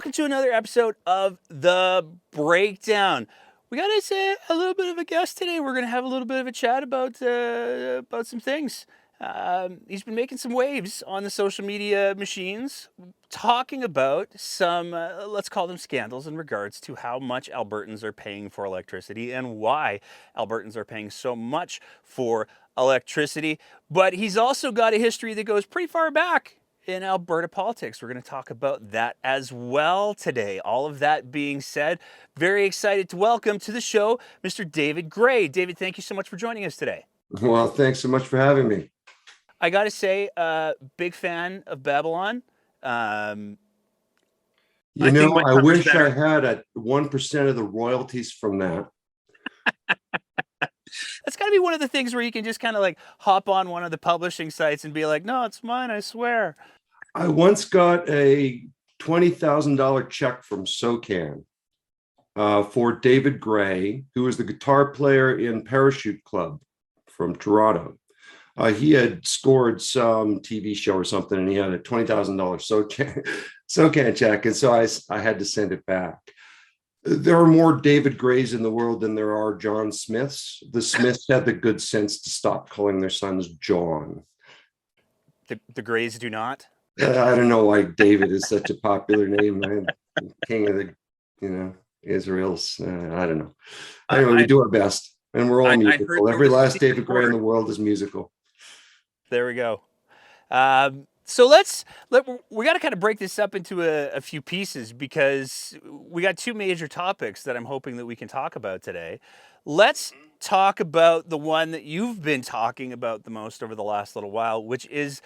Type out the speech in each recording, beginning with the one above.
welcome to another episode of The Breakdown. We got us a little bit of a guest today. We're going to have a little bit of a chat about some things. He's been making some waves on the social media machines, talking about some, let's call them scandals in regards to how much Albertans are paying for electricity and why Albertans are paying so much for electricity. But he's also got a history that goes pretty far back in Alberta politics. We're going to talk about that as well today. All of that being said, very excited to welcome to the show Mr. David Gray. David, thank you so much for joining us today. Well, thanks so much for having me. I got to say, big fan of Babylon. I think my cover's wish better. I had 1% of the royalties from that. That's got to be one of the things where you can just kind of like hop on one of the publishing sites and be like, no, it's mine, I swear. I once got a $20,000 check from SOCAN for David Gray, who was the guitar player in Parachute Club from Toronto. He had scored some TV show or something, and he had a $20,000 SOCAN check, and so I had to send it back. There are more David Grays in the world than there are John Smiths. The Smiths had the good sense to stop calling their sons John. The Grays do not? I don't know why David is such a popular name. King of Israel's. I don't know. Anyway, we do our best, and we're all musical. Every last David Gray in the world is musical. There we go. So we got to kind of break this up into a few pieces because we got two major topics that I'm hoping that we can talk about today. Let's talk about the one that you've been talking about the most over the last little while, which is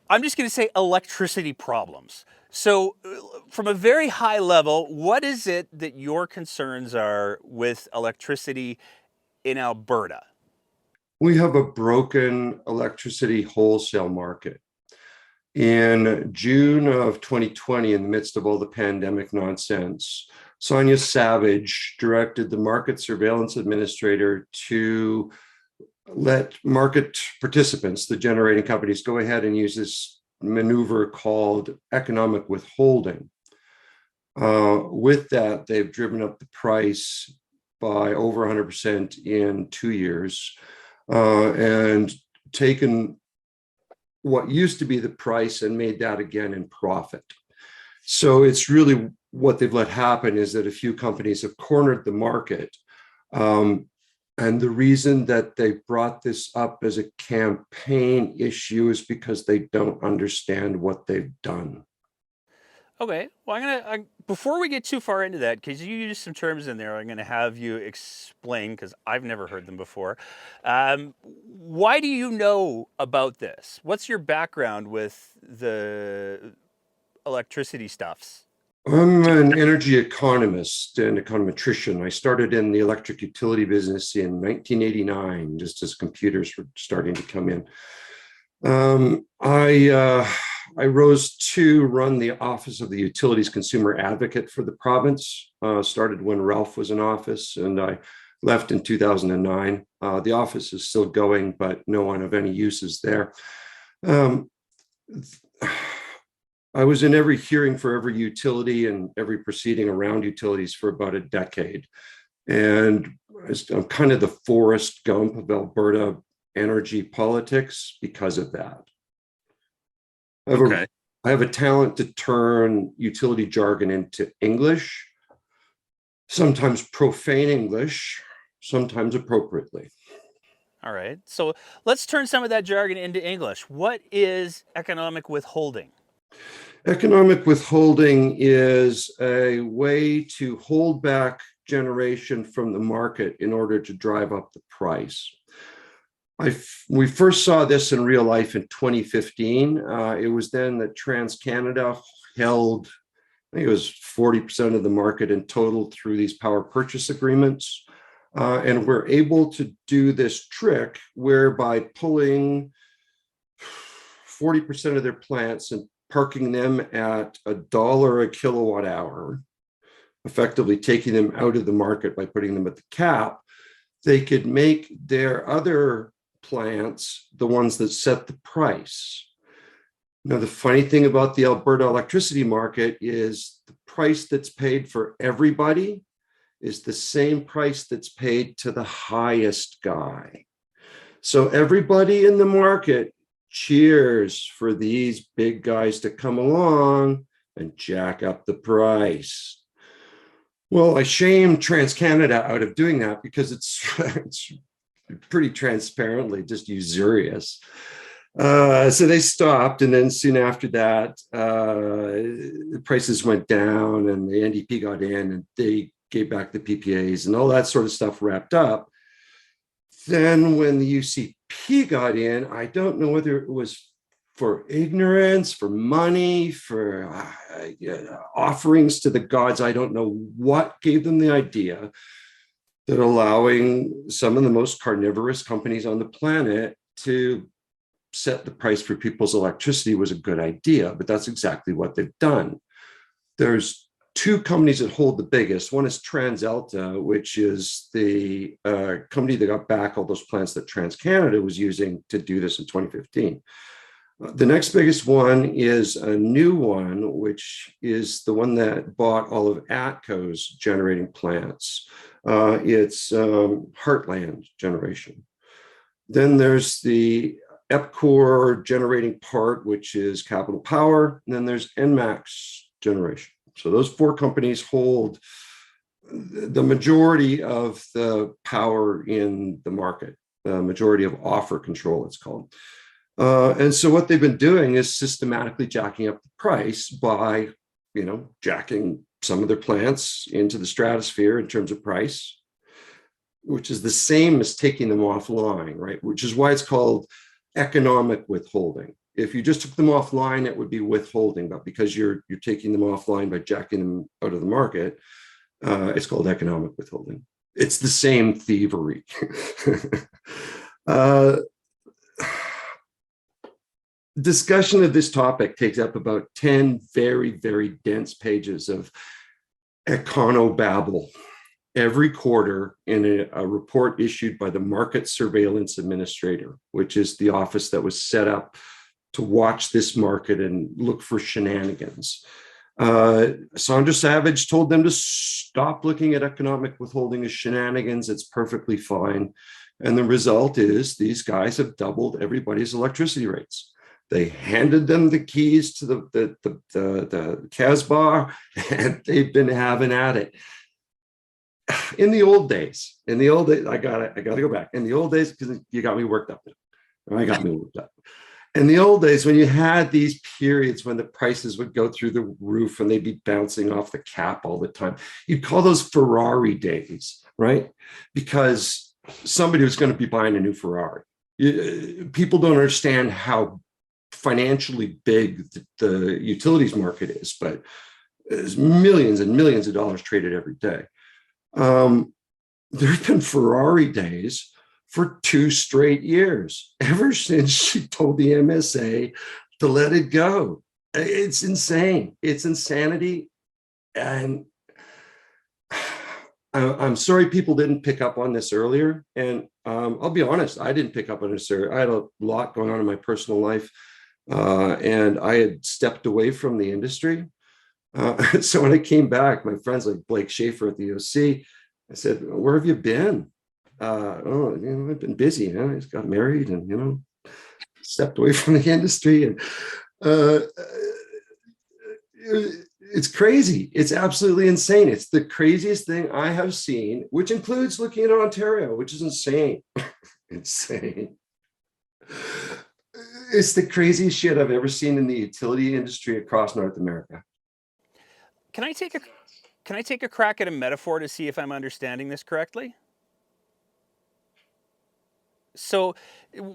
I'm just going to say electricity problems. So from a very high level, what is it that your concerns are with electricity in Alberta? We have a broken electricity wholesale market. In June of 2020, in the midst of all the pandemic nonsense, Sonia Savage directed the Market Surveillance Administrator to let market participants, the generating companies, go ahead and use this maneuver called economic withholding. With that, they've driven up the price by over 100% in 2 years, and taken what used to be the price and made that again in profit. So it's really what they've let happen is that a few companies have cornered the market. And the reason that they brought this up as a campaign issue is because they don't understand what they've done. Okay, well, before we get too far into that, because you used some terms in there, I'm going to have you explain, because I've never heard them before. Why do you know about this? What's your background with the electricity stuffs? I'm an energy economist and econometrician. I started in the electric utility business in 1989, just as computers were starting to come in. I rose to run the Office of the Utilities Consumer Advocate for the province. Started when Ralph was in office, and I left in 2009. The office is still going, but no one of any use is there. I was in every hearing for every utility and every proceeding around utilities for about a decade. And I'm kind of the Forrest Gump of Alberta energy politics because of that. I have a talent to turn utility jargon into English, sometimes profane English, sometimes appropriately. All right, so let's turn some of that jargon into English. What is economic withholding? Economic withholding is a way to hold back generation from the market in order to drive up the price. We first saw this in real life in 2015. It was then that TransCanada held, I think it was 40% of the market in total through these power purchase agreements. And we're able to do this trick whereby pulling 40% of their plants and parking them at $1 a kilowatt hour, effectively taking them out of the market by putting them at the cap, they could make their other plants the ones that set the price. Now, the funny thing about the Alberta electricity market is the price that's paid for everybody is the same price that's paid to the highest guy. So everybody in the market cheers for these big guys to come along and jack up the price. Well, I shame TransCanada out of doing that because it's pretty transparently just usurious. So they stopped, and then soon after that, the prices went down, and the NDP got in, and they gave back the PPAs, and all that sort of stuff wrapped up. Then, when the UCP got in, I don't know whether it was for ignorance, for money, for offerings to the gods. I don't know what gave them the idea that allowing some of the most carnivorous companies on the planet to set the price for people's electricity was a good idea, but that's exactly what they've done. There's two companies that hold the biggest. One is TransAlta, which is the company that got back all those plants that TransCanada was using to do this in 2015. The next biggest one is a new one, which is the one that bought all of ATCO's generating plants. It's Heartland Generation. Then there's the EPCOR generating part, which is Capital Power. And then there's NMAX Generation. So those four companies hold the majority of the power in the market, the majority of offer control, it's called. And so what they've been doing is systematically jacking up the price by, jacking some of their plants into the stratosphere in terms of price, which is the same as taking them offline, right? Which is why it's called economic withholding. If you just took them offline, it would be withholding, but because you're taking them offline by jacking them out of the market, it's called economic withholding. It's the same thievery. Discussion of this topic takes up about 10 very, very dense pages of econobabble every quarter in a report issued by the Market Surveillance Administrator, which is the office that was set up to watch this market and look for shenanigans. Sandra Savage told them to stop looking at economic withholding as shenanigans. It's perfectly fine. And the result is these guys have doubled everybody's electricity rates. They handed them the keys to the Casbah, and they've been having at it. In the old days, I gotta go back. In the old days, because you got me worked up. I got me worked up. In the old days, when you had these periods when the prices would go through the roof and they'd be bouncing off the cap all the time, you'd call those Ferrari days, right? Because somebody was going to be buying a new Ferrari. People don't understand how financially big the utilities market is, but there's millions and millions of dollars traded every day. There have been Ferrari days for 2 straight years, ever since she told the MSA to let it go. It's insane. It's insanity. And I'm sorry people didn't pick up on this earlier. And I'll be honest, I didn't pick up on this earlier. I had a lot going on in my personal life. And I had stepped away from the industry. So when I came back, my friends like Blake Schaefer at the OC, I said, "Where have you been?" I've been busy. I just got married and stepped away from the industry. And it's crazy. It's absolutely insane. It's the craziest thing I have seen, which includes looking at Ontario, which is insane. Insane. It's the craziest shit I've ever seen in the utility industry across North America. Can I take a can I take a crack at a metaphor to see if I'm understanding this correctly? So,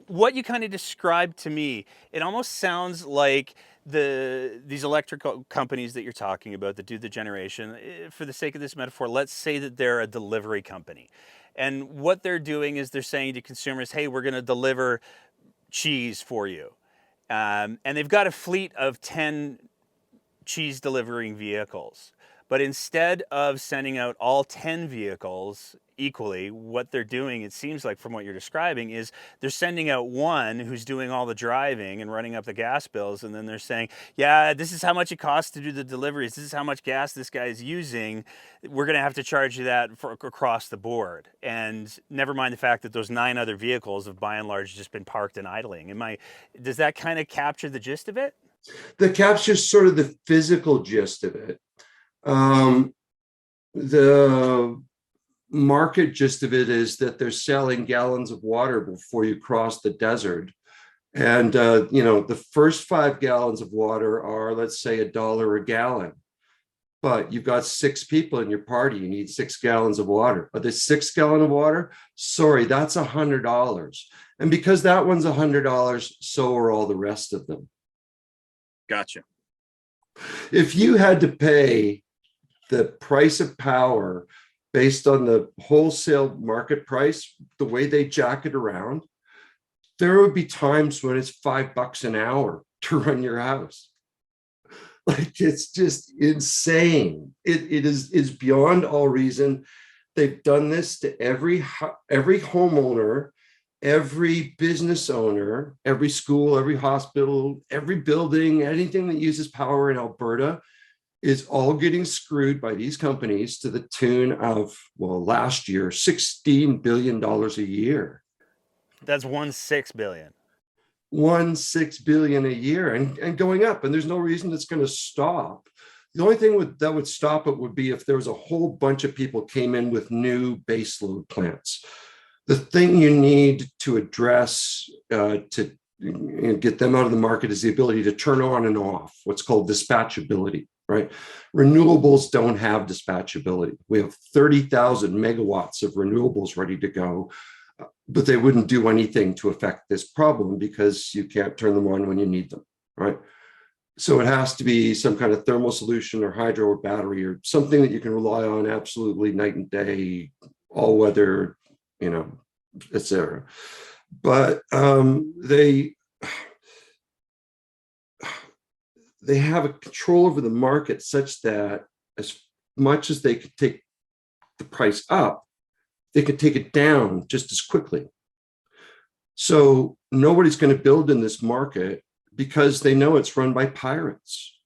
what you kind of described to me, it almost sounds like these electrical companies that you're talking about that do the generation. For the sake of this metaphor, let's say that they're a delivery company, and what they're doing is they're saying to consumers, "Hey, we're going to deliver cheese for you," and they've got a fleet of 10 cheese delivering vehicles. But instead of sending out all 10 vehicles equally, what they're doing, it seems like from what you're describing, is they're sending out one who's doing all the driving and running up the gas bills, and then they're saying, yeah, this is how much it costs to do the deliveries, this is how much gas this guy is using, we're going to have to charge you that for across the board. And never mind the fact that those 9 other vehicles have by and large just been parked and idling. Does that kind of capture the gist of it? That captures sort of the physical gist of it. The market gist of it is that they're selling gallons of water before you cross the desert. And, the first 5 gallons of water are, let's say, $1 a gallon. But you've got 6 people in your party, you need 6 gallons of water. But the 6 gallon of water, sorry, that's $100. And because that one's $100, so are all the rest of them. Gotcha. If you had to pay the price of power based on the wholesale market price, the way they jack it around, there would be times when it's $5 an hour to run your house. Like, it's just insane. It is beyond all reason. They've done this to every homeowner, every business owner, every school, every hospital, every building, anything that uses power in Alberta is all getting screwed by these companies to the tune of, well, last year, $16 billion a year. That's 1.6 billion. 1.6 billion a year and going up. And there's no reason it's going to stop. The only thing that would stop it would be if there was a whole bunch of people came in with new baseload plants. The thing you need to address to get them out of the market is the ability to turn on and off, what's called dispatchability. Right? Renewables don't have dispatchability. We have 30,000 megawatts of renewables ready to go, but they wouldn't do anything to affect this problem because you can't turn them on when you need them, right? So it has to be some kind of thermal solution or hydro or battery or something that you can rely on absolutely night and day, all weather, etc. But they have a control over the market such that as much as they could take the price up, they could take it down just as quickly. So nobody's going to build in this market because they know it's run by pirates.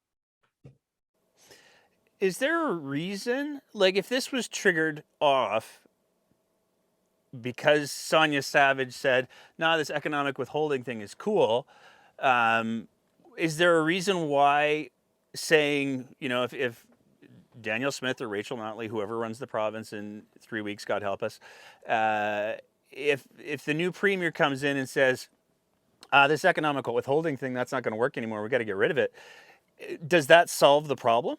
Is there a reason, like if this was triggered off because Sonia Savage said, nah, this economic withholding thing is cool, is there a reason why saying, if Danielle Smith or Rachel Notley, whoever runs the province in 3 weeks, God help us, if the new premier comes in and says, this economical withholding thing, that's not going to work anymore, we got to get rid of it, does that solve the problem?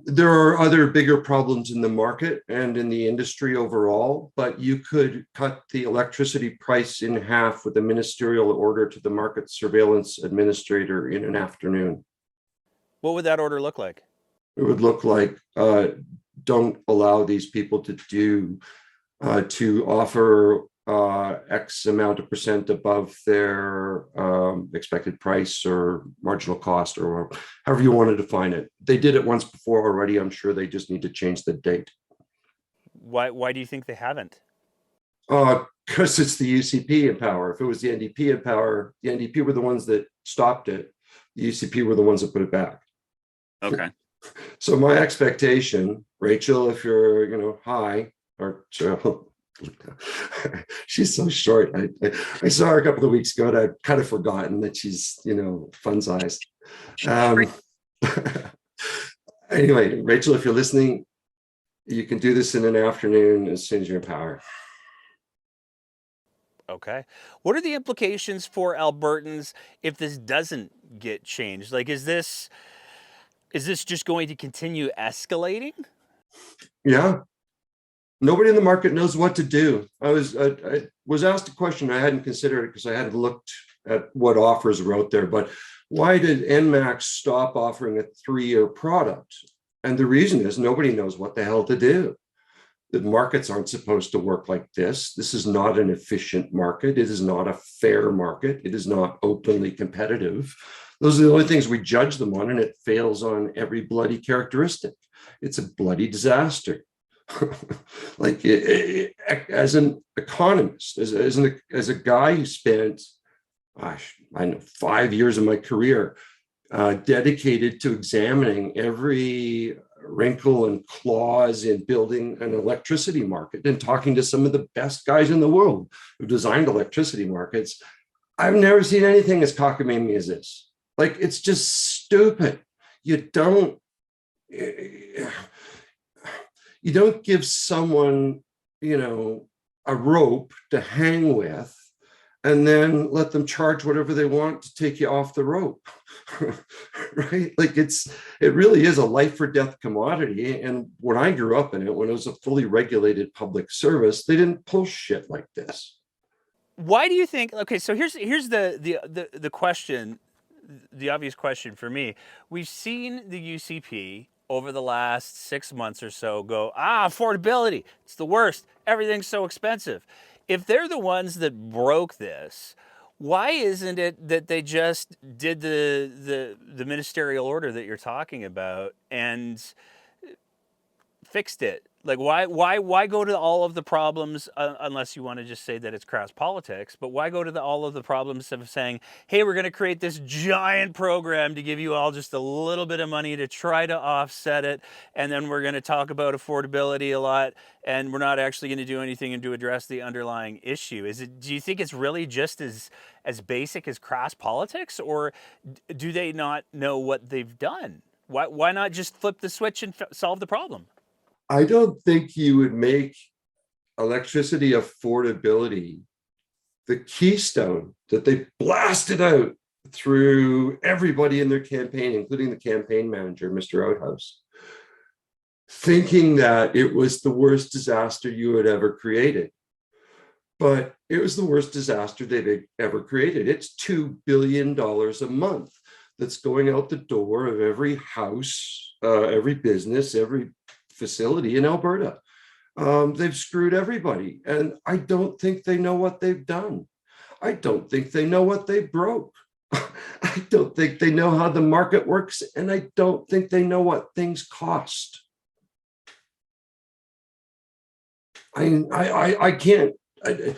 There are other bigger problems in the market and in the industry overall, but you could cut the electricity price in half with a ministerial order to the market surveillance administrator in an afternoon. What would that order look like? It would look like don't allow these people to offer X amount of percent above their expected price or marginal cost, or however you want to define it. They did it once before already. I'm sure they just need to change the date. Why do you think they haven't? Because it's the UCP in power. If it was the NDP in power, the NDP were the ones that stopped it. The UCP were the ones that put it back. Okay. So my expectation, Rachel, if you're, hi, or she's so short. I saw her a couple of weeks ago and I've kind of forgotten that she's, fun sized. Anyway, Rachel, if you're listening, you can do this in an afternoon as soon as you're in power. Okay. What are the implications for Albertans if this doesn't get changed? Like, is this just going to continue escalating? Yeah. Nobody in the market knows what to do. I was asked a question I hadn't considered because I hadn't looked at what offers were out there, but why did NMAX stop offering a 3-year product? And the reason is nobody knows what the hell to do. The markets aren't supposed to work like this. This is not an efficient market. It is not a fair market. It is not openly competitive. Those are the only things we judge them on, and it fails on every bloody characteristic. It's a bloody disaster. Like as an economist, as a guy who spent, gosh, I know 5 years of my career dedicated to examining every wrinkle and clause in building an electricity market and talking to some of the best guys in the world who designed electricity markets, I've never seen anything as cockamamie as this. Like, it's just stupid. You don't you don't give someone, a rope to hang with and then let them charge whatever they want to take you off the rope. Right? Like, it really is a life or death commodity. And when I grew up in it, when it was a fully regulated public service, they didn't pull shit like this. Why do you think? Okay, so here's the question, the obvious question for me. We've seen the UCP over the last 6 months or so go, affordability, it's the worst. Everything's so expensive. If they're the ones that broke this, why isn't it that they just did the ministerial order that you're talking about and fixed it? Like, why go to all of the problems, unless you want to just say that it's crass politics, but why go to all of the problems of saying, hey, we're going to create this giant program to give you all just a little bit of money to try to offset it, and then we're going to talk about affordability a lot, and we're not actually going to do anything to address the underlying issue? Do you think it's really just as basic as crass politics, or do they not know what they've done? Why not just flip the switch and solve the problem? I don't think you would make electricity affordability the keystone that they blasted out through everybody in their campaign, including the campaign manager, Mr. Outhouse, thinking that it was the worst disaster you had ever created. But it was the worst disaster they've ever created. It's $2 billion a month that's going out the door of every house, every business, every facility in Alberta. They've screwed everybody. And I don't think they know what they've done. I don't think they know what they broke. I don't think they know how the market works. And I don't think they know what things cost. I can't. The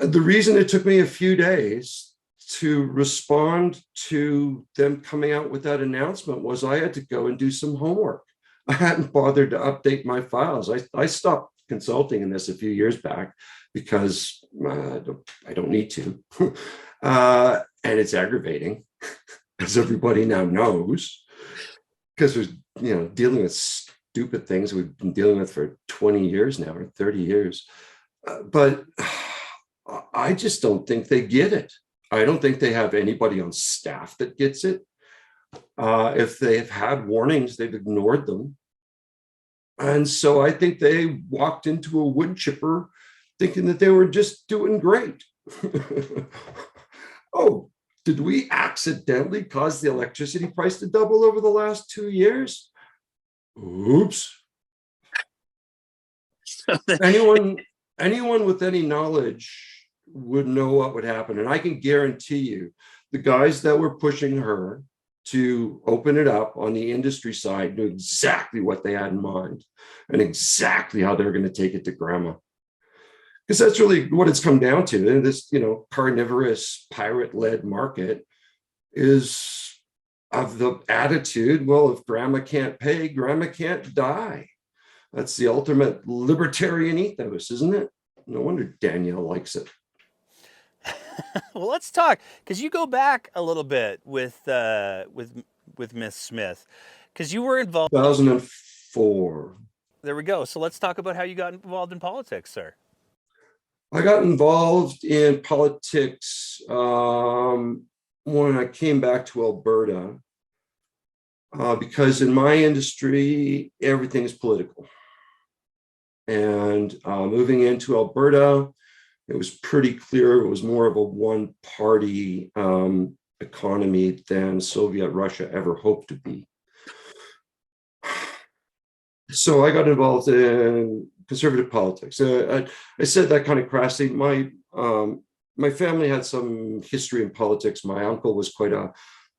reason it took me a few days to respond to them coming out with that announcement was I had to go and do some homework. I hadn't bothered to update my files. I stopped consulting in this a few years back because I don't need to. And it's aggravating, as everybody now knows, because we're dealing with stupid things we've been dealing with for 20 years now, or 30 years. But I just don't think they get it. I don't think they have anybody on staff that gets it. If they've had warnings, they've ignored them. And so I think they walked into a wood chipper thinking that they were just doing great. Oh, did we accidentally cause the electricity price to double over the last 2 years? Oops. Anyone with any knowledge would know what would happen. And I can guarantee you, the guys that were pushing her to open it up on the industry side knew exactly what they had in mind and exactly how they're going to take it to grandma. Because that's really what it's come down to. And this, carnivorous, pirate-led market is of the attitude, well, if grandma can't pay, grandma can't die. That's the ultimate libertarian ethos, isn't it? No wonder Danielle likes it. Well, let's talk, because you go back a little bit with Miss Smith, because you were involved. 2004. There we go. So let's talk about how you got involved in politics, sir. I got involved in politics when I came back to Alberta, because in my industry, everything is political. And moving into Alberta, it was pretty clear it was more of a one-party economy than Soviet Russia ever hoped to be. So I got involved in conservative politics. I said that kind of crassly. My family had some history in politics. My uncle was quite a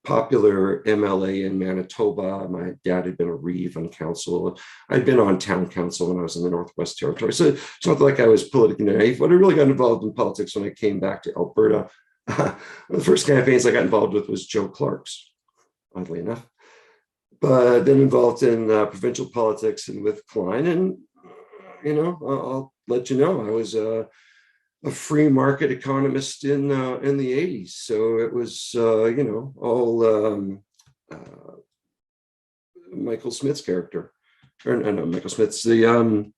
popular MLA in Manitoba. My dad had been a reeve on council. I'd been on town council when I was in the Northwest Territory. So it's not like I was politically naive, but I really got involved in politics when I came back to Alberta. One of the first campaigns I got involved with was Joe Clark's, oddly enough. But then involved in provincial politics and with Klein. And, I'll let you know, I was a free market economist in the 80s. So it was, all Michael Smith's character. Or no, Michael Smith's, Michael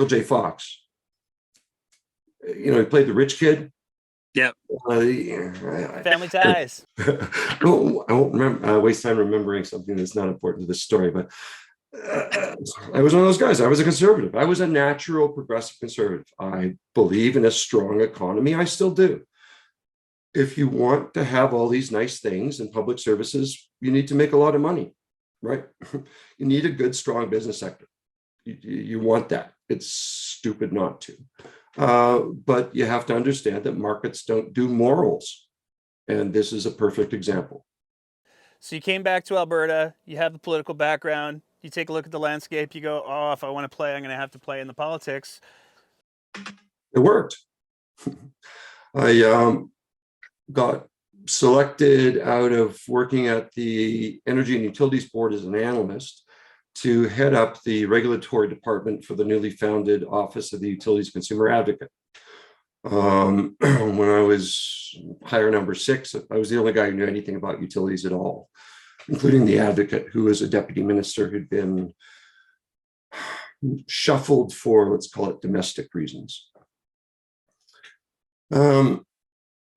J. Fox. He played the rich kid. Yep. Family I ties. won't remember, waste time remembering something that's not important to this story, but I was one of those guys. I was a conservative. I was a natural progressive conservative. I believe in a strong economy. I still do. If you want to have all these nice things in public services, you need to make a lot of money, right? You need a good, strong business sector. You want that. It's stupid not to. But you have to understand that markets don't do morals. And this is a perfect example. So you came back to Alberta, you have the political background, you take a look at the landscape, you go, oh, if I want to play, I'm going to have to play in the politics. It worked. I got selected out of working at the Energy and Utilities Board as an analyst to head up the regulatory department for the newly founded Office of the Utilities Consumer Advocate. When I was hire number 6, I was the only guy who knew anything about utilities at all, including the advocate, who was a deputy minister who'd been shuffled for, let's call it, domestic reasons.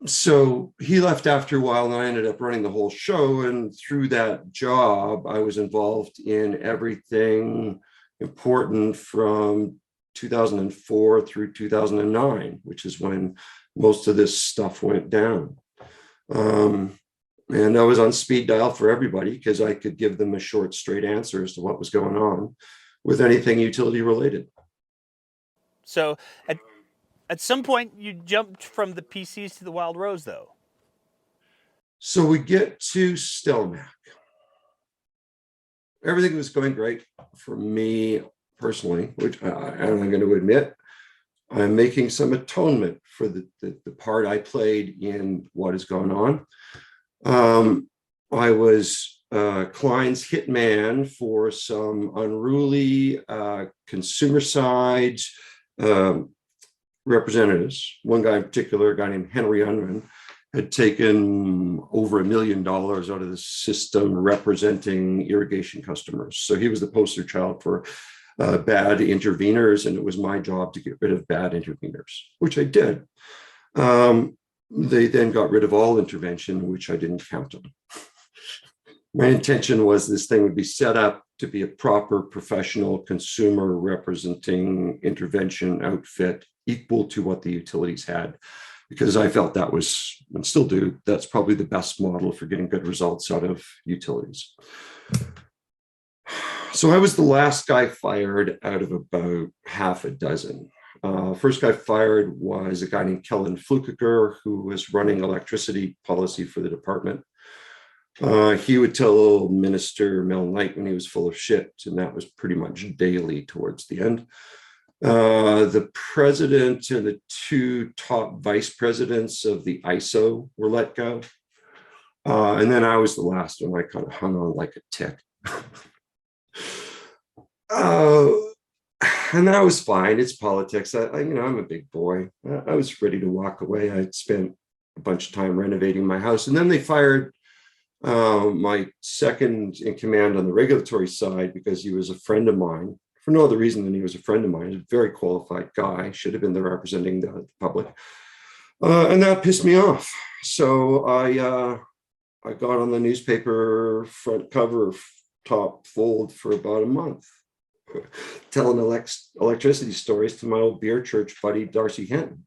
So he left after a while, and I ended up running the whole show. And through that job, I was involved in everything important from 2004 through 2009, which is when most of this stuff went down. And I was on speed dial for everybody because I could give them a short, straight answer as to what was going on with anything utility related. So at some point, you jumped from the PCs to the Wild Rose, though. So we get to Stelmach. Everything was going great for me personally, which I'm going to admit, I'm making some atonement for the part I played in what is going on. I was Klein's hitman for some unruly consumer side representatives. One guy in particular, a guy named Henry Unman, had taken over $1 million out of the system representing irrigation customers. So he was the poster child for bad interveners, and it was my job to get rid of bad interveners, which I did. They then got rid of all intervention, which I didn't count on. My intention was this thing would be set up to be a proper professional consumer representing intervention outfit equal to what the utilities had, because I felt that was, and still do, that's probably the best model for getting good results out of utilities. So I was the last guy fired out of about half a dozen. First guy fired was a guy named Kellen Flukiger, who was running electricity policy for the department. He would tell Minister Mel Knight when he was full of shit, and that was pretty much daily towards the end. The president and the 2 top vice presidents of the ISO were let go. And then I was the last one. I kind of hung on like a tick. And that was fine. It's politics. I'm a big boy. I was ready to walk away. I'd spent a bunch of time renovating my house. And then they fired my second in command on the regulatory side because he was a friend of mine, for no other reason than he was a friend of mine. He was a very qualified guy, should have been there representing the public. And that pissed me off. So I got on the newspaper front cover, top fold for about a month, telling electricity stories to my old beer church buddy, Darcy Hinton.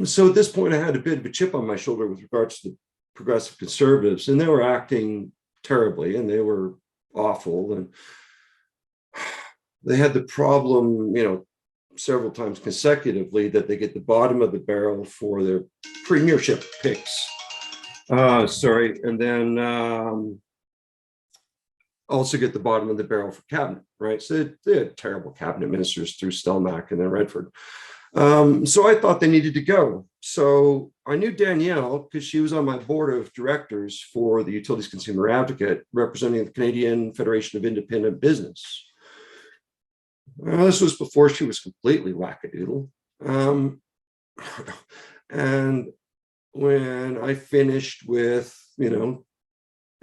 So at this point, I had a bit of a chip on my shoulder with regards to the progressive conservatives, and they were acting terribly, and they were awful. And they had the problem, several times consecutively, that they get the bottom of the barrel for their premiership picks Sorry. And then also get the bottom of the barrel for cabinet, right? So they had terrible cabinet ministers through Stelmach and then Redford. So I thought they needed to go. So I knew Danielle because she was on my board of directors for the Utilities Consumer Advocate, representing the Canadian Federation of Independent Business. This was before she was completely wackadoodle. Um, and when I finished with,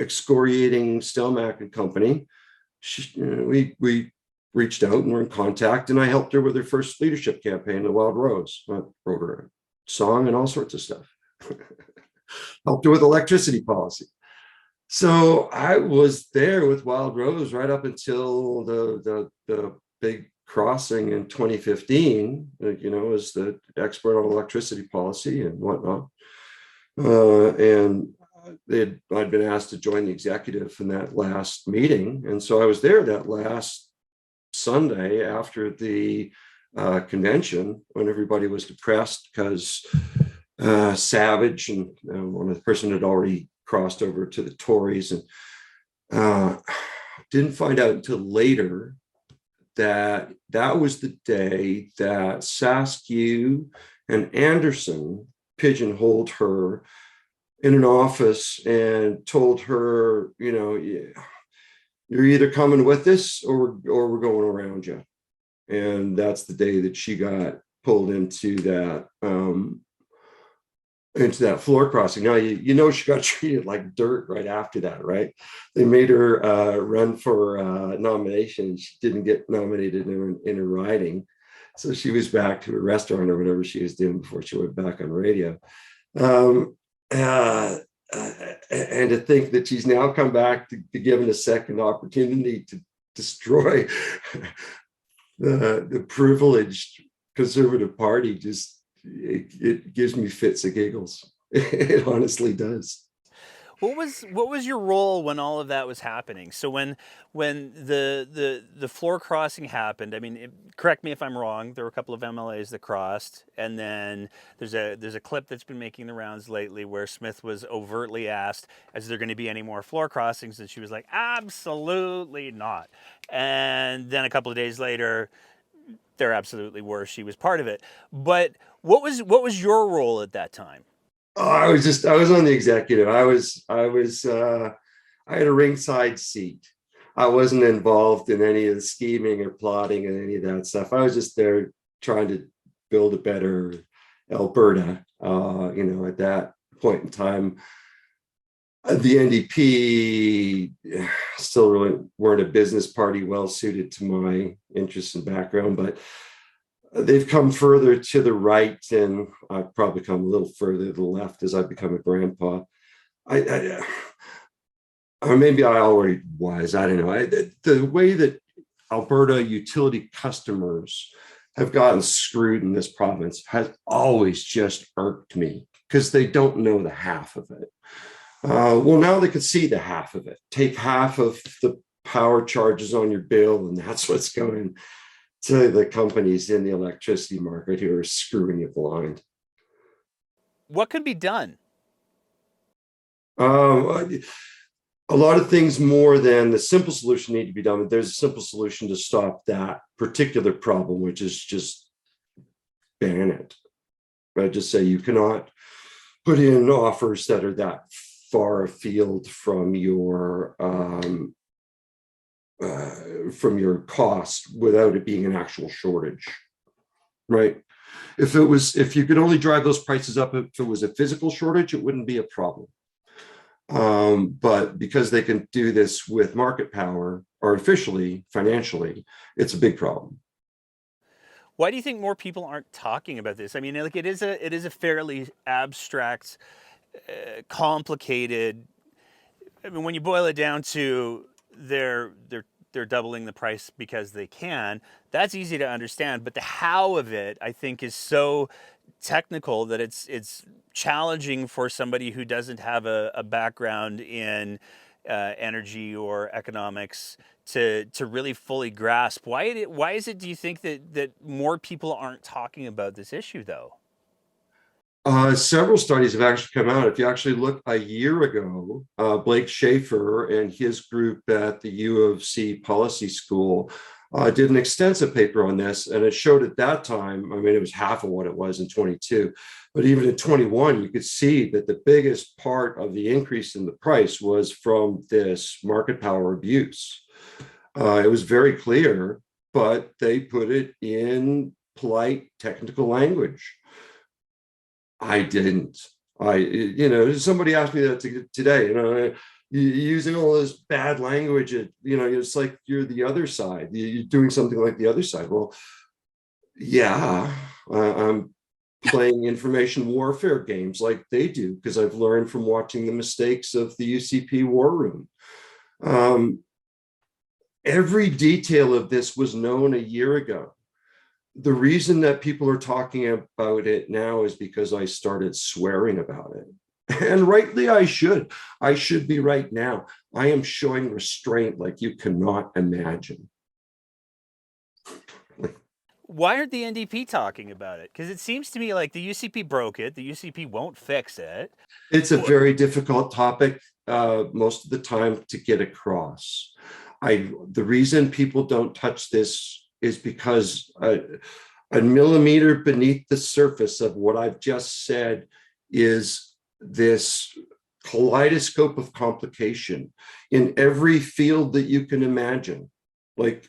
excoriating Stelmach and Company, we reached out and were in contact, and I helped her with her first leadership campaign, The Wild Rose. I wrote her a song and all sorts of stuff. Helped her with electricity policy. So I was there with Wild Rose right up until the big crossing in 2015, as the expert on electricity policy and whatnot. And I'd been asked to join the executive in that last meeting. And so I was there that last Sunday after the convention when everybody was depressed because Savage and one of the person had already crossed over to the Tories, and didn't find out until later that that was the day that Saskew and Anderson pigeonholed her in an office and told her, you're either coming with us or we're going around you. And that's the day that she got pulled into that floor crossing. Now, she got treated like dirt right after that, right? They made her run for nomination. She didn't get nominated in her riding. So she was back to a restaurant or whatever she was doing before she went back on radio. Um, uh, and to think that she's now come back to be given a second opportunity to destroy the privileged Conservative Party, just it gives me fits of giggles. It honestly does. What was your role when all of that was happening? So when the floor crossing happened, I mean, correct me if I'm wrong. There were a couple of MLAs that crossed, and then there's a clip that's been making the rounds lately where Smith was overtly asked, "Is there going to be any more floor crossings?" And she was like, "Absolutely not." And then a couple of days later, there absolutely were. She was part of it. But what was your role at that time? Oh, I was on the executive. I had a ringside seat. I wasn't involved in any of the scheming or plotting and any of that stuff. I was just there trying to build a better Alberta. At that point in time, the NDP still really weren't a business party well suited to my interests and background, but they've come further to the right, and I've probably come a little further to the left as I've become a grandpa. I or maybe I already was. I don't know. The way that Alberta utility customers have gotten screwed in this province has always just irked me because they don't know the half of it. Well, now they can see the half of it. Take half of the power charges on your bill, and that's what's going to the companies in the electricity market who are screwing you blind. What could be done? Um, a lot of things more than the simple solution need to be done. But there's a simple solution to stop that particular problem, which is just ban it. I just say you cannot put in offers that are that far afield from your cost without it being an actual shortage, right? If you could only drive those prices up if it was a physical shortage, it wouldn't be a problem. But because they can do this with market power, artificially, financially, it's a big problem. Why do you think more people aren't talking about this? I mean, like it is a fairly abstract, complicated. I mean, when you boil it down to they're doubling the price because they can. That's easy to understand, but the how of it, I think, is so technical that it's challenging for somebody who doesn't have a background in energy or economics to really fully grasp. Why is it? Do you think that more people aren't talking about this issue though? Several studies have actually come out. If you actually look a year ago, Blake Schaefer and his group at the U of C Policy School did an extensive paper on this, and it showed at that time, I mean, it was half of what it was in 22, but even in 21, you could see that the biggest part of the increase in the price was from this market power abuse. It was very clear, but they put it in polite technical language. I didn't. Somebody asked me that today, using all this bad language, it's like you're the other side. You're doing something like the other side. Well, yeah, I'm playing information warfare games like they do because I've learned from watching the mistakes of the UCP war room. Um, every detail of this was known a year ago. The reason that people are talking about it now is because I started swearing about it. And rightly, I should. I should be right now. I am showing restraint like you cannot imagine. Why aren't the NDP talking about it? Because it seems to me like the UCP broke it. The UCP won't fix it. It's a very difficult topic most of the time to get across. The reason people don't touch this is because a millimeter beneath the surface of what I've just said is this kaleidoscope of complication in every field that you can imagine. Like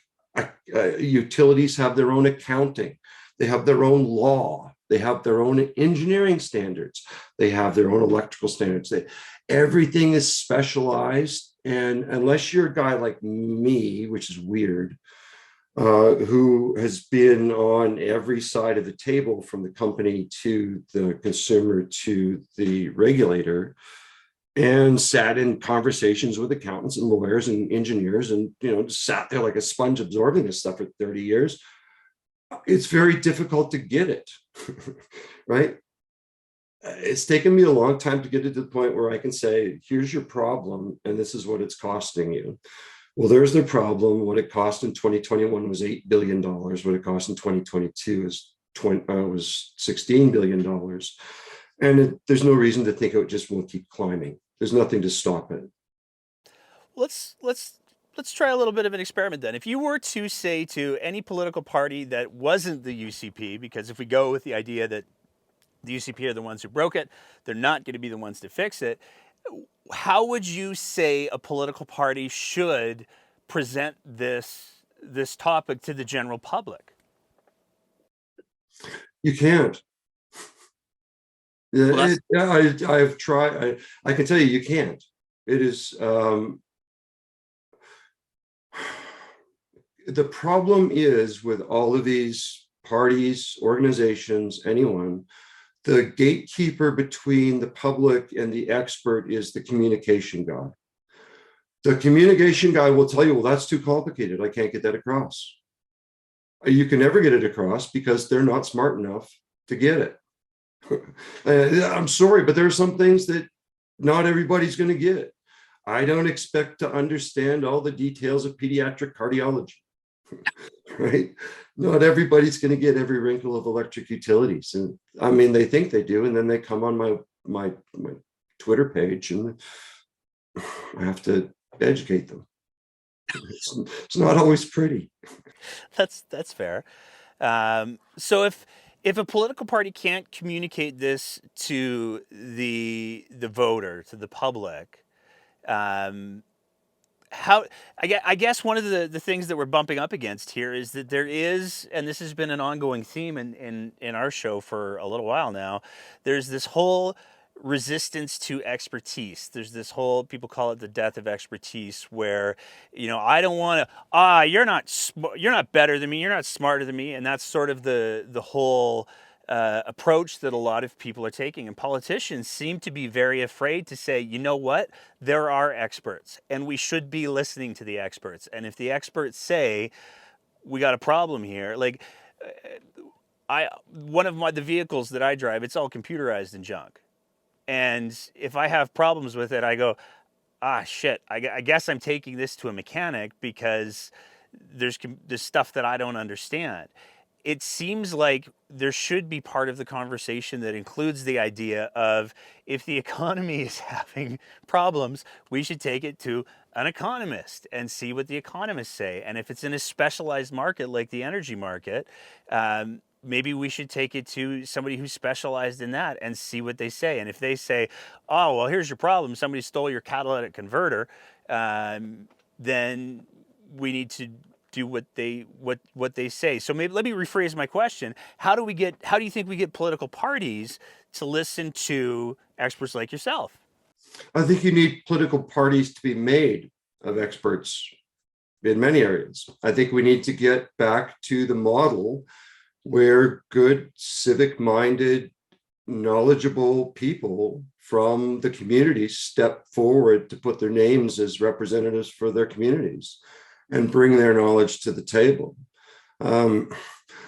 utilities have their own accounting, they have their own law, they have their own engineering standards, they have their own electrical standards. Everything is specialized. And unless you're a guy like me, which is weird, who has been on every side of the table from the company to the consumer to the regulator, and sat in conversations with accountants and lawyers and engineers and just sat there like a sponge absorbing this stuff for 30 years, it's very difficult to get it. Right? It's taken me a long time to get to the point where I can say, here's your problem and this is what it's costing you. Well, there's the problem. What it cost in 2021 was $8 billion. What it cost in 2022 was $16 billion. And there's no reason to think it just won't keep climbing. There's nothing to stop it. Let's try a little bit of an experiment then. If you were to say to any political party that wasn't the UCP, because if we go with the idea that the UCP are the ones who broke it, they're not going to be the ones to fix it. How would you say a political party should present this topic to the general public? You can't. Well, I've tried. I can tell you, you can't. It is the problem is with all of these parties, organizations, anyone. The gatekeeper between the public and the expert is the communication guy. The communication guy will tell you, well, that's too complicated. I can't get that across. You can never get it across because they're not smart enough to get it. I'm sorry, but there are some things that not everybody's going to get. I don't expect to understand all the details of pediatric cardiology. Right? Not everybody's going to get every wrinkle of electric utilities. And I mean, they think they do. And then they come on my Twitter page and I have to educate them. It's not always pretty. that's fair. So if a political party can't communicate this to the voter, to the public, um, how I guess one of the things that we're bumping up against here is that there is, and this has been an ongoing theme in our show for a little while now, there's this whole resistance to expertise. There's this whole, people call it the death of expertise, where I don't want to, you're not better than me, you're not smarter than me, and that's sort of the whole approach that a lot of people are taking. And politicians seem to be very afraid to say, you know what, there are experts and we should be listening to the experts. And if the experts say we got a problem here, like one of the vehicles that I drive, it's all computerized and junk. And if I have problems with it, I go, shit, I guess I'm taking this to a mechanic because there's stuff that I don't understand. it seems like there should be part of the conversation that includes the idea of, if the economy is having problems, we should take it to an economist and see what the economists say. And if it's in a specialized market like the energy market, maybe we should take it to somebody who's specialized in that and see what they say. And if they say, oh, well, here's your problem, somebody stole your catalytic converter, then we need to do what they say. So maybe let me rephrase my question. How do you think we get political parties to listen to experts like yourself? I think you need political parties to be made of experts in many areas. I think we need to get back to the model where good, civic minded, knowledgeable people from the communities step forward to put their names as representatives for their communities and bring their knowledge to the table.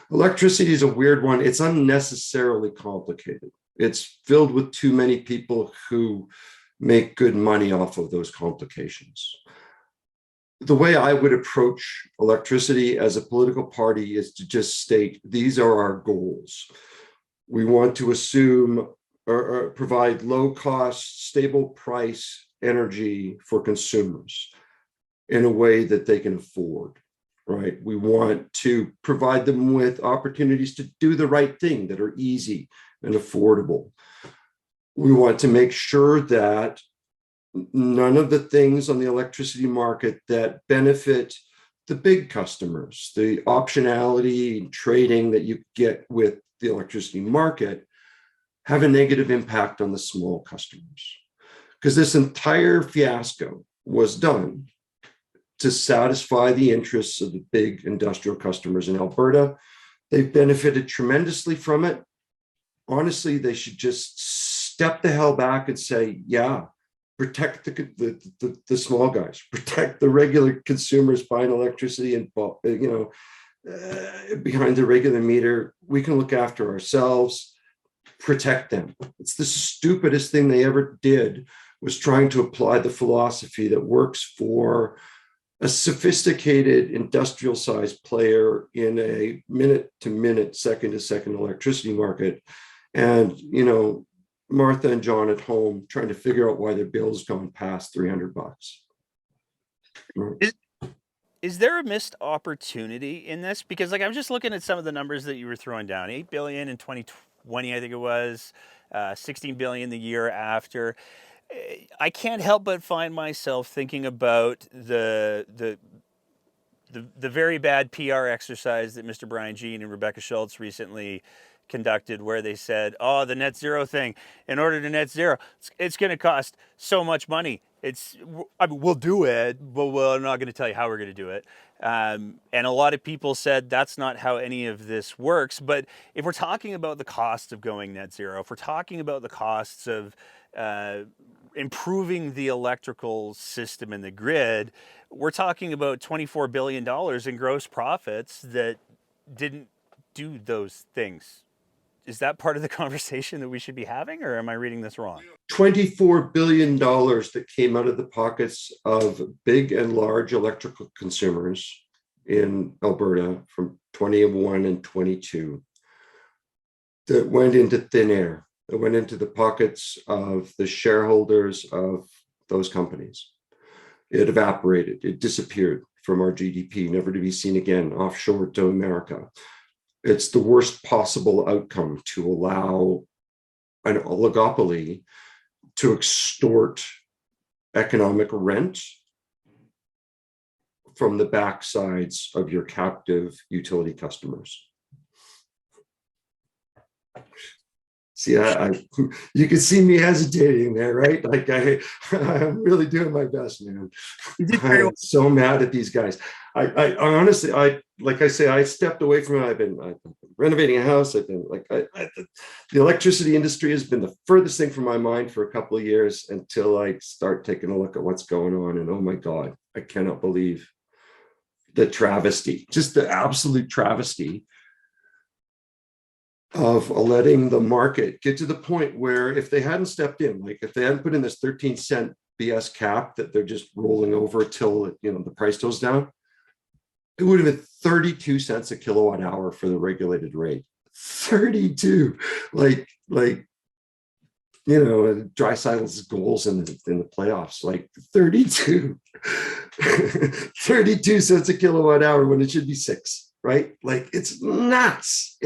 Electricity is a weird one. It's unnecessarily complicated. It's filled with too many people who make good money off of those complications. The way I would approach electricity as a political party is to just state, these are our goals. We want to assume or provide low cost, stable price energy for consumers in a way that they can afford, right? We want to provide them with opportunities to do the right thing that are easy and affordable. We want to make sure that none of the things on the electricity market that benefit the big customers, the optionality and trading that you get with the electricity market, have a negative impact on the small customers. Because this entire fiasco was done to satisfy the interests of the big industrial customers in Alberta. They've benefited tremendously from it. Honestly, they should just step the hell back and say, yeah, protect the small guys, protect the regular consumers buying electricity and behind the regular meter. We can look after ourselves, protect them. It's the stupidest thing they ever did, was trying to apply the philosophy that works for a sophisticated industrial sized player in a minute to minute, second to second electricity market. And, Martha and John at home trying to figure out why their bill's gone past $300. Is there a missed opportunity in this? Because I'm just looking at some of the numbers that you were throwing down. 8 billion in 2020, I think it was, 16 billion the year after. I can't help but find myself thinking about the very bad PR exercise that Mr. Brian Jean and Rebecca Schultz recently conducted, where they said, oh, the net zero thing, in order to net zero, it's going to cost so much money. We'll do it, but we're not going to tell you how we're going to do it. And a lot of people said that's not how any of this works. But if we're talking about the cost of going net zero, if we're talking about the costs of improving the electrical system in the grid, we're talking about $24 billion in gross profits that didn't do those things. Is that part of the conversation that we should be having, or am I reading this wrong? $24 billion that came out of the pockets of big and large electrical consumers in Alberta from 21 and 22 that went into thin air. It went into the pockets of the shareholders of those companies. It evaporated. It disappeared from our GDP, never to be seen again, offshore to America. It's the worst possible outcome to allow an oligopoly to extort economic rent from the backsides of your captive utility customers. See, you can see me hesitating there, right? I'm really doing my best, man. I'm so mad at these guys. I honestly, like I say, I stepped away from it. I've been renovating a house. I've been the electricity industry has been the furthest thing from my mind for a couple of years until I start taking a look at what's going on. And oh my God, I cannot believe the travesty, just the absolute travesty of letting the market get to the point where if they hadn't stepped in, like if they hadn't put in this 13-cent BS cap that they're just rolling over till the price goes down, It would have been 32 cents a kilowatt hour for the regulated rate. 32, like Draisaitl's goals in the playoffs, like 32, 32 cents a kilowatt hour when it should be six, right? Like it's nuts.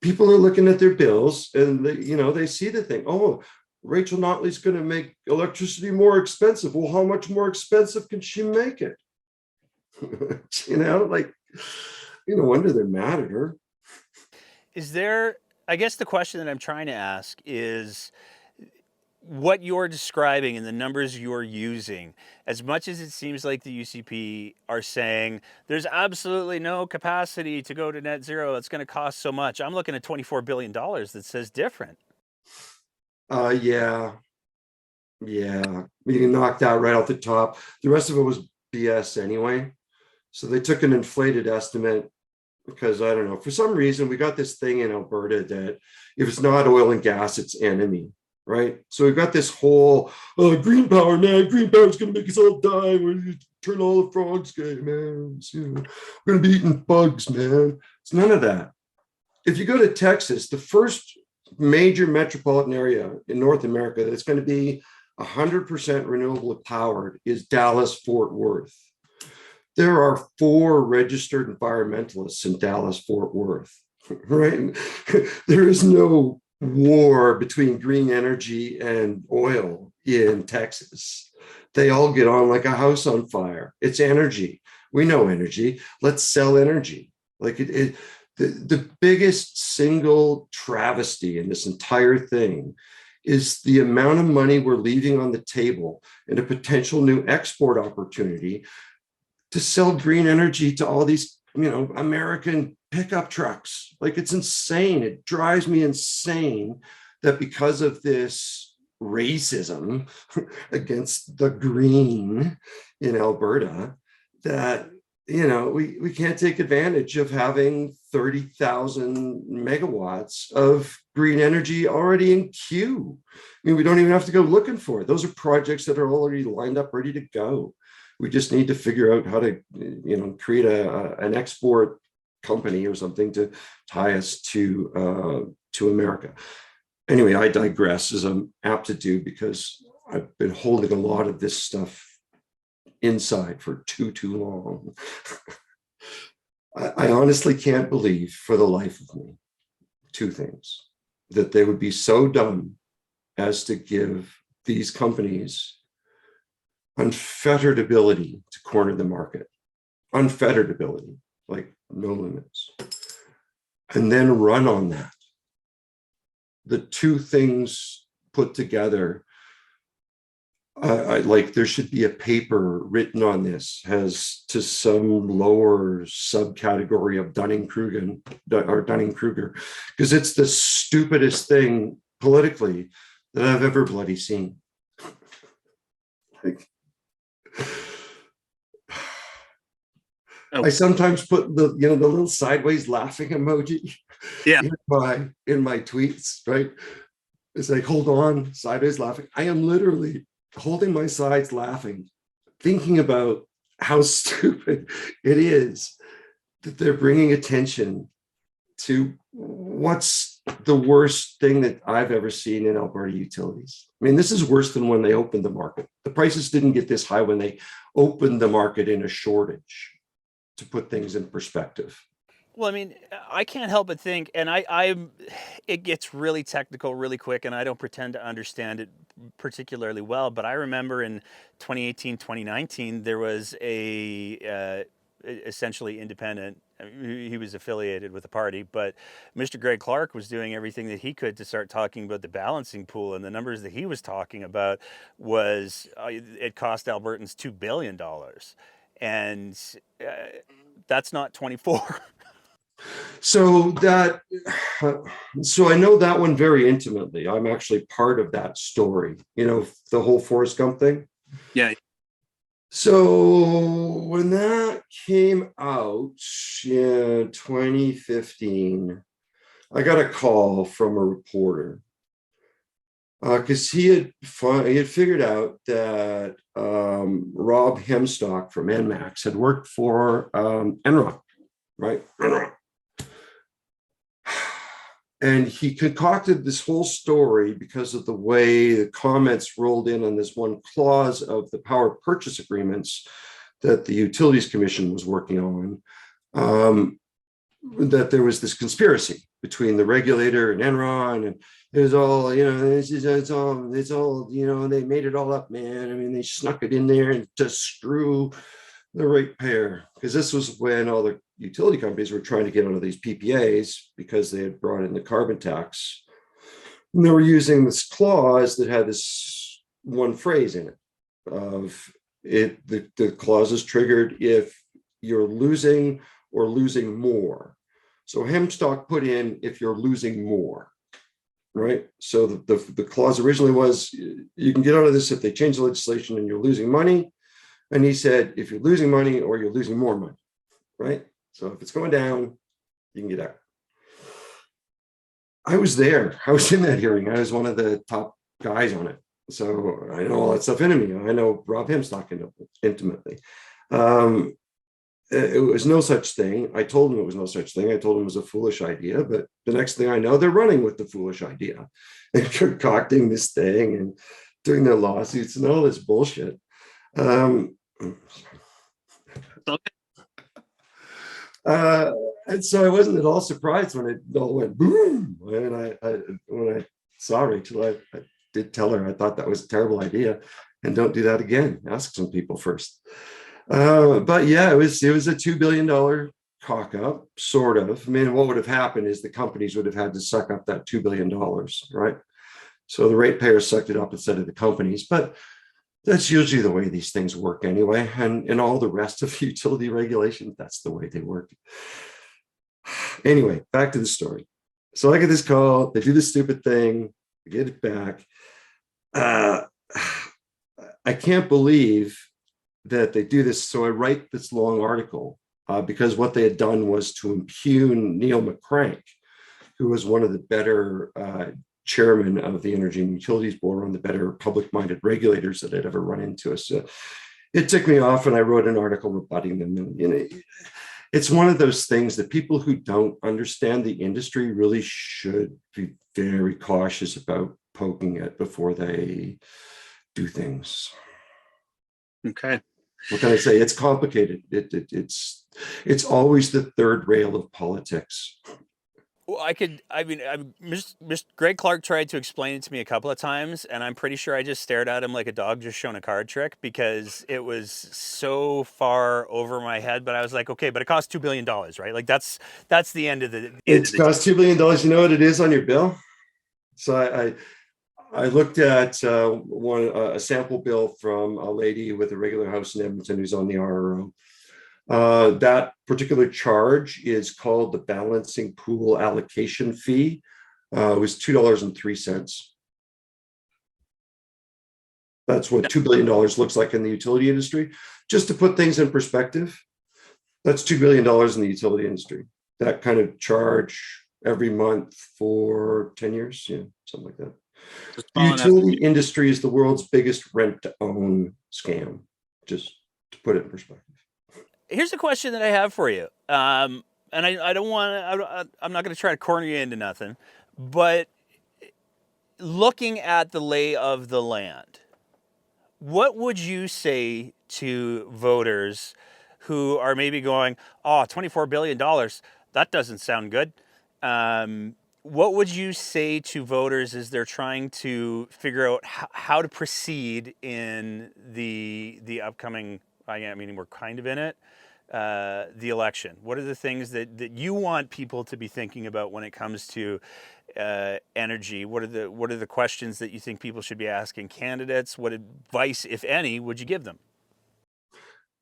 People are looking at their bills and they see the thing. Oh, Rachel Notley's going to make electricity more expensive. Well, how much more expensive can she make it? Like, no wonder they're mad at her. Is there, I guess the question that I'm trying to ask is what you're describing and the numbers you're using, as much as it seems like the UCP are saying there's absolutely no capacity to go to net zero, it's going to cost so much. I'm looking at $24 billion that says different. Yeah, yeah. You can knock that right off the top. The rest of it was BS anyway. So they took an inflated estimate because I don't know, for some reason, we got this thing in Alberta that if it's not oil and gas, it's enemy, right? So we've got this whole green power, man. Green power is going to make us all die. We're going to turn all the frogs gay, man. We're going to be eating bugs, man. It's none of that. If you go to Texas, the first major metropolitan area in North America that's going to be 100% renewably powered is Dallas, Fort Worth. There are 4 registered environmentalists in Dallas, Fort Worth, right? There is no war between green energy and oil in Texas. They all get on like a house on fire. It's energy. We know energy. Let's sell energy. Like the biggest single travesty in this entire thing is the amount of money we're leaving on the table and a potential new export opportunity to sell green energy to all these, American pickup trucks. Like it's insane. It drives me insane that because of this racism against the green in Alberta, that we can't take advantage of having 30,000 megawatts of green energy already in queue. We don't even have to go looking for it. Those are projects that are already lined up, ready to go. We just need to figure out how to, create an export company or something to tie us to America. Anyway, I digress, as I'm apt to do, because I've been holding a lot of this stuff inside for too long. I honestly can't believe for the life of me 2 things: that they would be so dumb as to give these companies unfettered ability to corner the market, unfettered ability, like no limits, and then run on that. The 2 things put together, like there should be a paper written on this as to some lower subcategory of Dunning-Kruger, because it's the stupidest thing politically that I've ever bloody seen. Like, I sometimes put the little sideways laughing emoji in my tweets, right? It's like, hold on, sideways laughing. I am literally holding my sides laughing, thinking about how stupid it is that they're bringing attention to what's the worst thing that I've ever seen in Alberta utilities. I mean, this is worse than when they opened the market. The prices didn't get this high when they opened the market in a shortage, to put things in perspective. Well, I mean, I can't help but think, and it gets really technical really quick, and I don't pretend to understand it particularly well, but I remember in 2018, 2019, there was essentially independent, he was affiliated with the party, but Mr. Greg Clark was doing everything that he could to start talking about the balancing pool, and the numbers that he was talking about was it cost Albertans $2 billion. And that's not 24. So so I know that one very intimately. I'm actually part of that story, the whole Forrest Gump thing. Yeah. So when that came out in 2015, I got a call from a reporter because he had figured out that Rob Hemstock from NMAX had worked for Enron, right? Enron. And he concocted this whole story because of the way the comments rolled in on this one clause of the power purchase agreements that the Utilities Commission was working on, that there was this conspiracy between the regulator and Enron, and it was all, it's all, they made it all up, man. I mean, they snuck it in there and to screw the ratepayer, because this was when all the utility companies were trying to get out of these PPAs because they had brought in the carbon tax. And they were using this clause that had this one phrase in it of it, the clause is triggered if you're losing or losing more. So Hemstock put in if you're losing more, right? So the clause originally was you can get out of this if they change the legislation and you're losing money. And he said, if you're losing money or you're losing more money, right? So if it's going down, you can get out. I was there. I was in that hearing. I was one of the top guys on it. So I know all that stuff into me. I know Rob Hemstock intimately. It was no such thing. I told him it was no such thing. I told him it was a foolish idea. But the next thing I know, they're running with the foolish idea and concocting this thing and doing their lawsuits and all this bullshit. And so I wasn't at all surprised when it all went boom. When I saw Rachel, I did tell her I thought that was a terrible idea, and don't do that again. Ask some people first. But yeah, it was a $2 billion cock up, sort of. I mean, what would have happened is the companies would have had to suck up that $2 billion, right? So the ratepayers sucked it up instead of the companies. But that's usually the way these things work anyway. And in all the rest of utility regulation, that's the way they work. Anyway, back to the story. So I get this call, they do this stupid thing, I get it back. I can't believe that they do this. So I write this long article because what they had done was to impugn Neil McCrank, who was one of the better chairman of the Energy and Utilities Board, one of the better public-minded regulators that I'd ever run into. So it ticked me off, and I wrote an article rebutting them. And it's one of those things that people who don't understand the industry really should be very cautious about poking it before they do things. Okay. What can I say? It's complicated. It's always the third rail of politics. Well, Greg Clark tried to explain it to me a couple of times, and I'm pretty sure I just stared at him like a dog just shown a card trick because it was so far over my head. But I was like, okay, but it costs $2 billion, right? Like that's the end of the. It's cost $2 billion. You know what it is on your bill? So I looked at a sample bill from a lady with a regular house in Edmonton who's on the RRO. That particular charge is called the balancing pool allocation fee. It was $2.03. That's what $2 billion looks like in the utility industry. Just to put things in perspective, that's $2 billion in the utility industry. That kind of charge every month for 10 years, yeah, something like that. The utility industry is the world's biggest rent-to-own scam, just to put it in perspective. Here's a question that I have for you, and I don't want. I'm not going to try to corner you into nothing, but looking at the lay of the land, what would you say to voters who are maybe going, "Oh, $24 billion, that doesn't sound good"? What would you say to voters as they're trying to figure out how to proceed in the upcoming? I mean, we're kind of in it. The election. What are the things that you want people to be thinking about when it comes to energy? What are the questions that you think people should be asking candidates? What advice, if any, would you give them?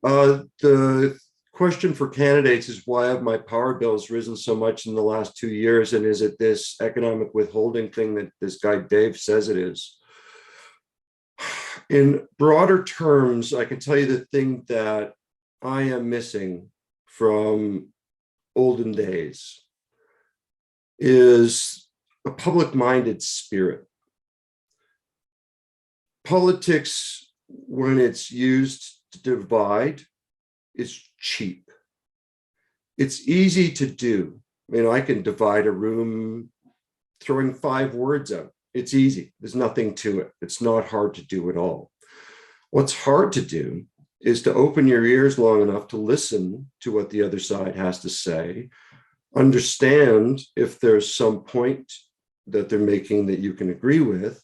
The question for candidates is, why have my power bills risen so much in the last 2 years? And is it this economic withholding thing that this guy Dave says it is? In broader terms, I can tell you the thing that I am missing from olden days is a public-minded spirit. Politics, when it's used to divide, is cheap. It's easy to do. I mean, I can divide a room throwing 5 words out. It's easy. There's nothing to it. It's not hard to do at all. What's hard to do is to open your ears long enough to listen to what the other side has to say, understand if there's some point that they're making that you can agree with,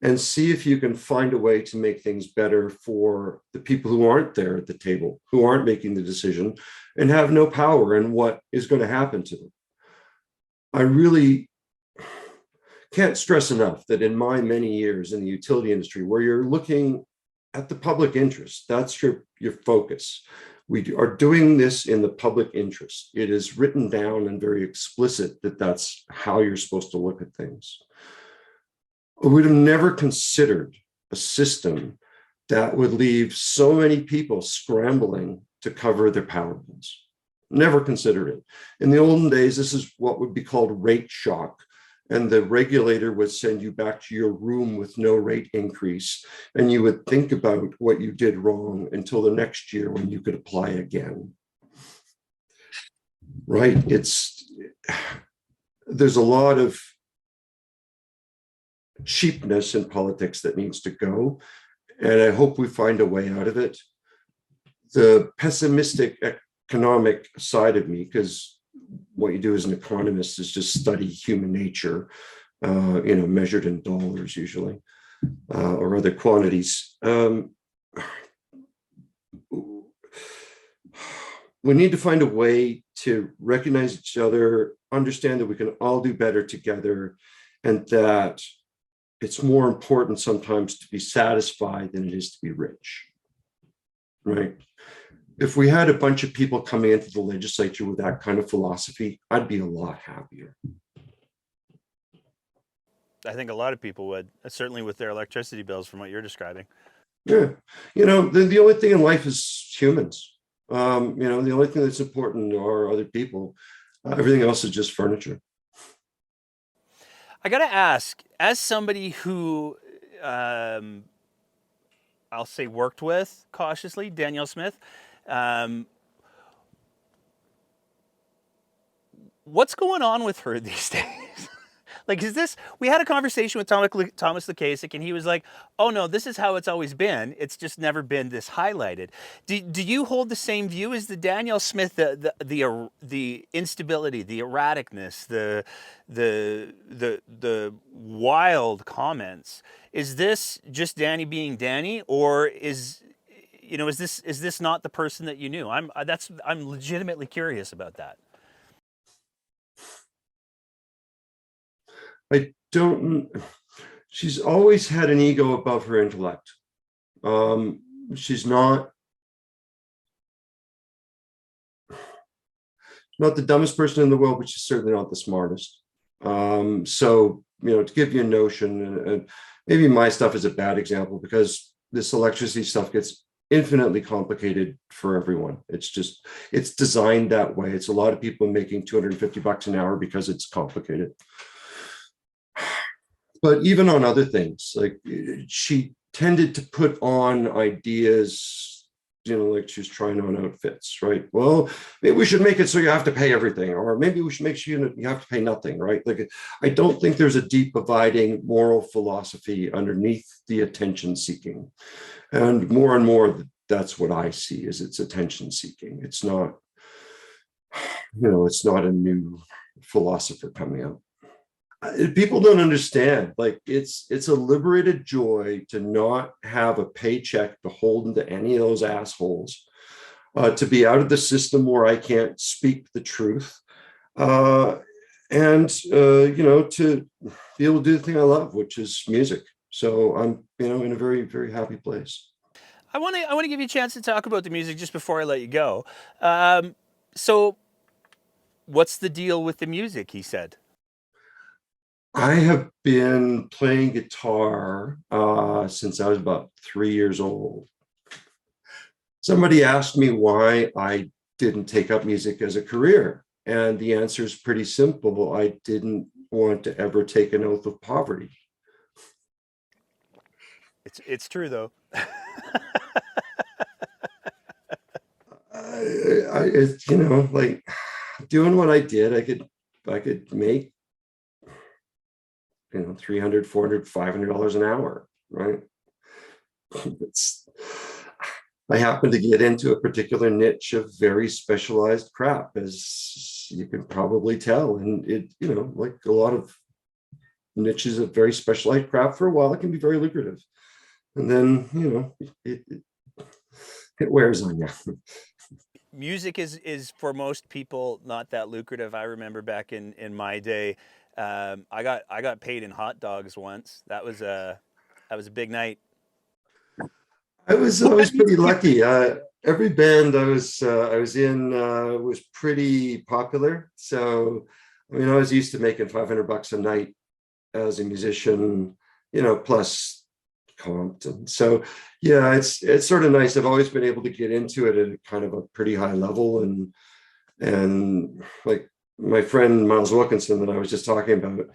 and see if you can find a way to make things better for the people who aren't there at the table, who aren't making the decision and have no power in what is going to happen to them. I really can't stress enough that in my many years in the utility industry, where you're looking at the public interest, that's your focus. We are doing this in the public interest. It is written down and very explicit that that's how you're supposed to look at things. I would have never considered a system that would leave so many people scrambling to cover their power bills. Never considered it. In the olden days, this is what would be called rate shock. And the regulator would send you back to your room with no rate increase. And you would think about what you did wrong until the next year when you could apply again. Right? There's a lot of cheapness in politics that needs to go. And I hope we find a way out of it. The pessimistic economic side of me, because what you do as an economist is just study human nature, measured in dollars usually, or other quantities. We need to find a way to recognize each other, understand that we can all do better together, and that it's more important sometimes to be satisfied than it is to be rich, right? If we had a bunch of people coming into the legislature with that kind of philosophy, I'd be a lot happier. I think a lot of people would, certainly with their electricity bills from what you're describing. Yeah. The only thing in life is humans. The only thing that's important are other people. Everything else is just furniture. I got to ask, as somebody who I'll say worked with cautiously, Danielle Smith, what's going on with her these days? Like, we had a conversation with Thomas Lukasik, and he was like, oh no, this is how it's always been. It's just never been this highlighted. Do you hold the same view as the Danielle Smith, the instability, the erraticness, the wild comments? Is this just Danny being Danny, or is this not the person that you knew? I'm legitimately curious about that. I don't, she's always had an ego above her intellect. She's not the dumbest person in the world, but she's certainly not the smartest. To give you a notion, and maybe my stuff is a bad example because this electricity stuff gets infinitely complicated for everyone. It's designed that way. It's a lot of people making $250 an hour because it's complicated. But even on other things, like she tended to put on ideas, like she was trying on outfits, right? Well, maybe we should make it so you have to pay everything, or maybe we should make sure you have to pay nothing, right? Like, I don't think there's a deep abiding moral philosophy underneath the attention seeking. And more, that's what I see is it's attention seeking. It's not, it's not a new philosopher coming out. People don't understand, like it's a liberated joy to not have a paycheck beholden to any of those assholes, to be out of the system where I can't speak the truth, to be able to do the thing I love, which is music. So I'm in a very, very happy place. I want to give you a chance to talk about the music just before I let you go. So what's the deal with the music, he said? I have been playing guitar since I was about 3 years old. Somebody asked me why I didn't take up music as a career. And the answer is pretty simple. I didn't want to ever take an oath of poverty. It's true though. It's, like doing what I did, I could make, 300, 400, $500 an hour, right? It's, I happen to get into a particular niche of very specialized crap, as you can probably tell. And it, like a lot of niches of very specialized crap, for a while, it can be very lucrative. And then, it wears on you. Music is for most people not that lucrative. I remember back in my day, I got paid in hot dogs once. That was a big night. I was What kind always of music pretty do you play? lucky. Every band I was in was pretty popular. So, I mean, I was used to making $500 a night as a musician, plus comped. And so, yeah, it's sort of nice. I've always been able to get into it at a kind of a pretty high level, and like my friend Miles Wilkinson that I was just talking about,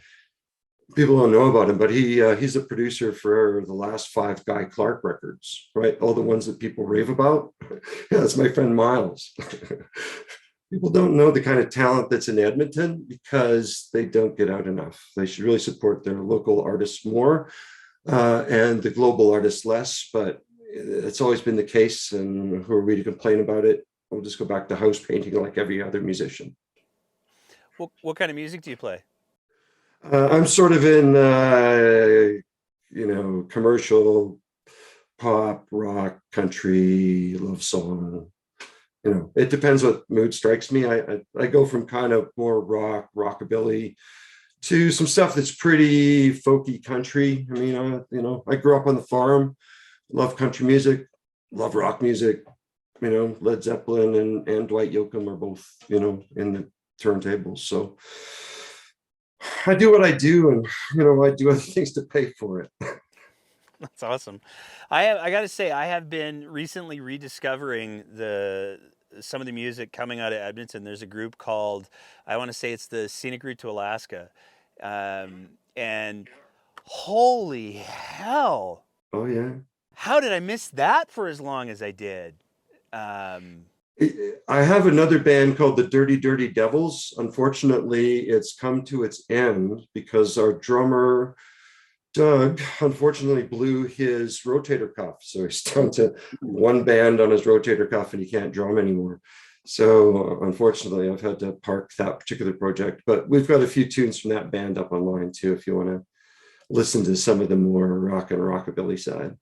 people don't know about him, but he's a producer for the last 5 Guy Clark records, right? All the ones that people rave about. Yeah, that's my friend Miles. People don't know the kind of talent that's in Edmonton because they don't get out enough. They should really support their local artists more, and the global artists less. But it's always been the case. And who are we to complain about it? We'll just go back to house painting like every other musician. What kind of music do you play? I'm sort of in, commercial pop, rock, country, love song. It depends what mood strikes me. I go from kind of more rock, rockabilly to some stuff that's pretty folky country. I mean, I grew up on the farm, love country music, love rock music. Led Zeppelin and Dwight Yoakam are both, in the turntables. So I do what I do, and I do other things to pay for it. That's awesome. I got to say I have been recently rediscovering the some of the music coming out of Edmonton. There's a group called, I want to say it's the Scenic Route to Alaska, and holy hell, Oh yeah. how did I miss that for as long as I did? Um, I have another band called the Dirty Dirty Devils. Unfortunately, it's come to its end because our drummer Doug unfortunately blew his rotator cuff. So he's down to one band on his rotator cuff and he can't drum anymore. So unfortunately, I've had to park that particular project. But we've got a few tunes from that band up online too, if you want to listen to some of the more rock and rockabilly side.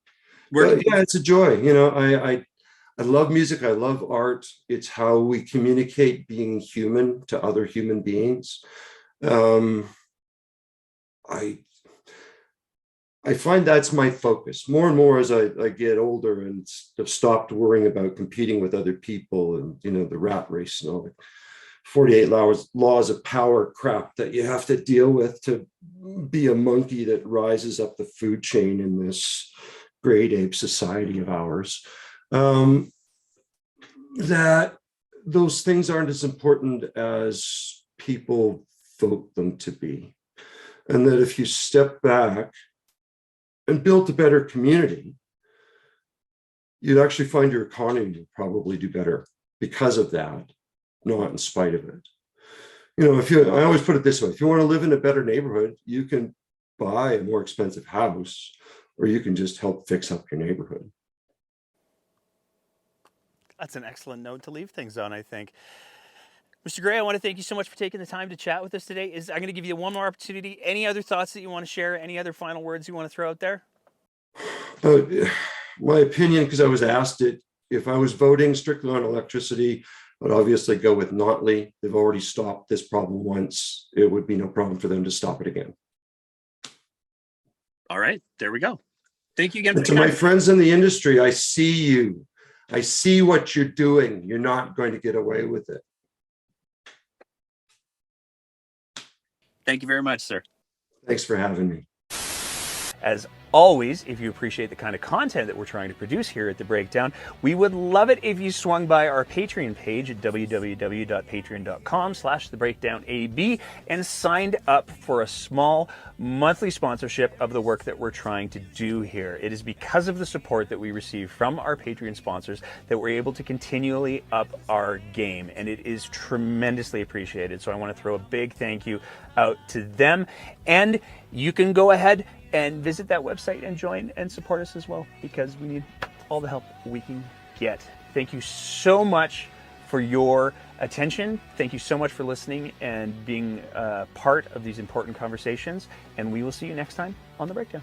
where do But yeah, it's a joy. I love music. I love art. It's how we communicate being human to other human beings. Um, I I find that's my focus more and more as I get older and have stopped worrying about competing with other people and the rat race and all the 48 laws of power crap that you have to deal with to be a monkey that rises up the food chain in this great ape society of ours. Um, that those things aren't as important as people vote them to be. And that if you step back and build a better community, you'd actually find your economy will probably do better because of that, not in spite of it. I always put it this way: if you want to live in a better neighborhood, you can buy a more expensive house, or you can just help fix up your neighborhood. That's an excellent note to leave things on, I think. Mr. Gray, I want to thank you so much for taking the time to chat with us today. I'm going to give you one more opportunity. Any other thoughts that you want to share? Any other final words you want to throw out there? But my opinion, because I was asked it, if I was voting strictly on electricity, I'd obviously go with Notley. They've already stopped this problem once. It would be no problem for them to stop it again. All right, there we go. Thank you again And for to your my time. friends in the industry, I see you. I see what you're doing. You're not going to get away with it. Thank you very much, sir. Thanks for having me. As always, if you appreciate the kind of content that we're trying to produce here at The Breakdown, we would love it if you swung by our Patreon page at www.patreon.com/thebreakdownab and signed up for a small monthly sponsorship of the work that we're trying to do here. It is because of the support that we receive from our Patreon sponsors that we're able to continually up our game, and it is tremendously appreciated. So I want to throw a big thank you out to them, and you can go ahead and visit that website and join and support us as well, because we need all the help we can get. Thank you so much for your attention. Thank you so much for listening and being part of these important conversations, and we will see you next time on The Breakdown.